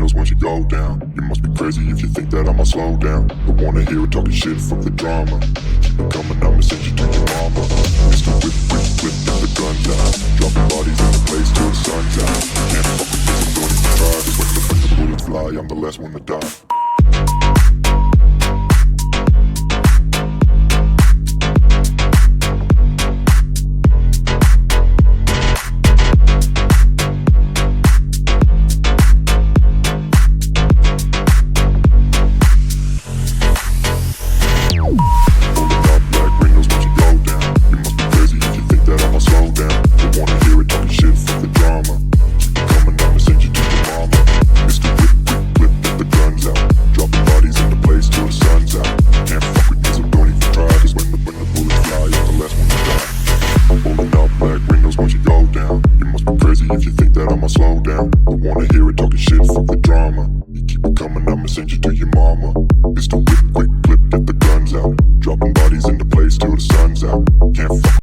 windows once you go down. You must be crazy if you think that I'ma slow down. Don't wanna hear it talking shit, fuck the drama. Keep it coming, I'ma send you to your mama. Mr. Whip, whip, whip, get the guns out. Dropping bodies in the place till the sun's out. Can't fuck with this, I'm going to try. Cause when the bullets fly, I'm the last one to die. If you think that I'ma slow down, don't wanna hear it talking shit, fuck the drama. You keep it coming, I'ma send you to your